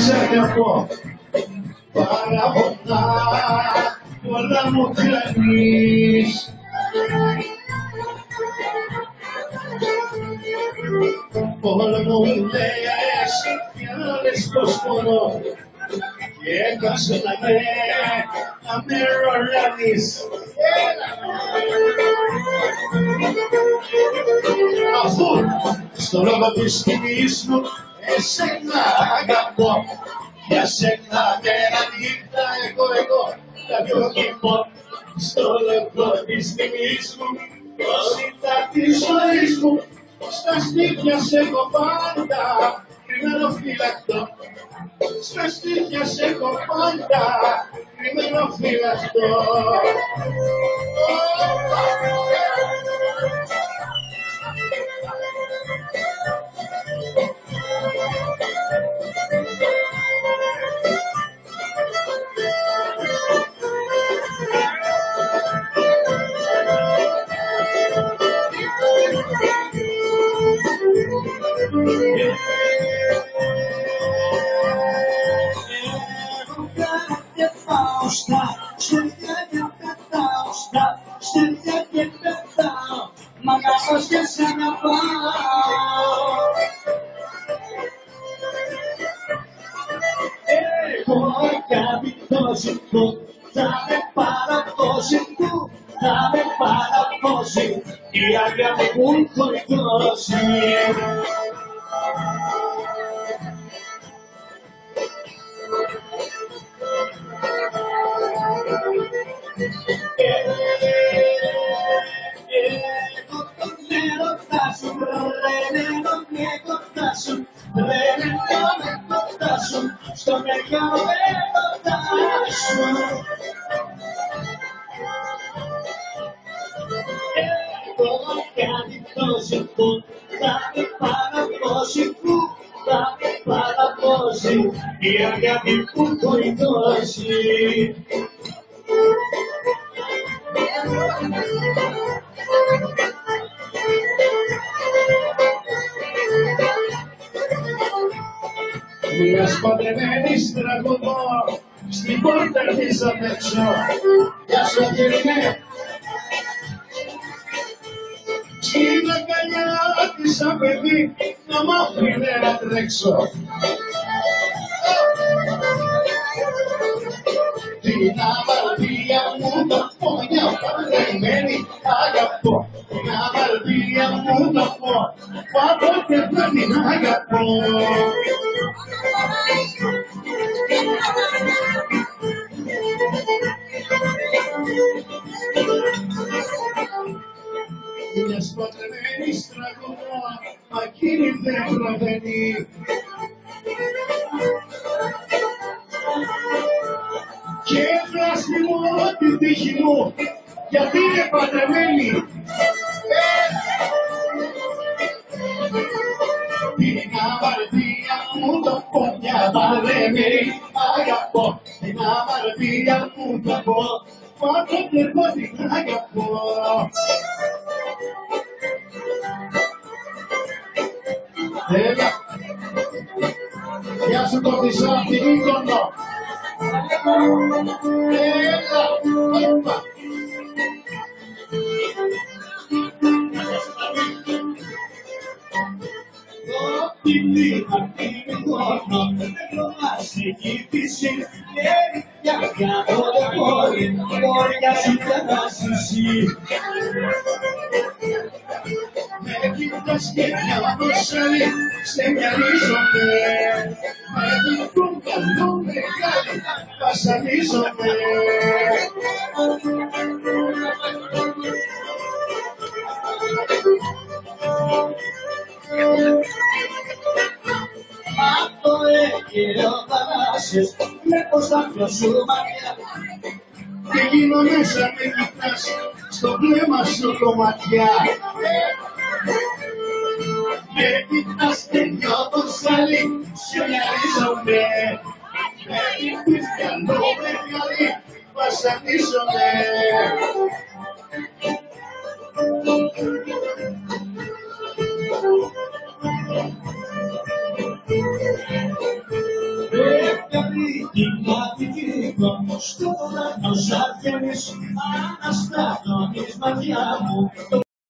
σ' αγαπώ παραπονά όλα μου κάνεις. Όλο μου λες κι άλλες πως μπορώ και έκασε να με ρολάνεις. Αφού στο λόγο της τιμής μου εσένα αγαπώ, για σένα μέρα νύχτα εγώ τα δυο κοιμώ. Στο λόγο της τιμής μου όλη τα της ζωής μου στα στήθια σε έχω πάντα κρυμμένο φυλακτό. Στα στήθια σε έχω πάντα κρυμμένο φυλακτό. Η αγάπη που έχω δώσει. Εγώ τον έρωτα σου, ρελένω με κοντά σου, ρελένω με κοντά σου, στο μεγάλο έρωτα σου. Εγώ κάτι τόσο που θα με παραδώσει, που θα με παραδώσει, η αγάπη που έχω δώσει. Μιας παντρεμένης τραγουδώ στην πόρτα της απ' έξω. Γεια σου Αγγελινέ. Στην αγκαλιά της σαν παιδί να μ' άφηνε να τρέξω. Την αμαρτία μου το πω, μια παντρεμένη αγαπώ. Την αμαρτία μου το πω, πάντοτε δεν την αγαπώ. Μιας παντρεμένης τραγουδώ, μα εκείνη δεν προβαίνει. Και έφραστη μου την τύχη μου, γιατί είναι παντρεμένη. Την αμαρτία μου το πω, μια παντρεμένη αγαπώ. Την αμαρτία μου το πω, πάντοτε εγώ την αγαπώ. Έλα, γεια σου κοντισά, την Μύκονο. Έλα, όπα. Με κοιτάς και μια προσέλη, σε μυαλίζομαι. Με κοιτούν καλό μεγάλη, βασανίζομαι. Αυτό έγινε ο Θανάσης, βλέπω στα δυο σου μάτια. Και γίνω μέσα με κοιτάς, στο βλέμμα σου κομματιά. Με κοιτάς και νιώθω σ' άλλη, σου μυαλίζομαι. Με κοιτάς καλό μεγάλη, βασανίζομαι. την κατοικεί όμως τώρα ο Ζάκιανης αναστατώνεις μαγιά μου.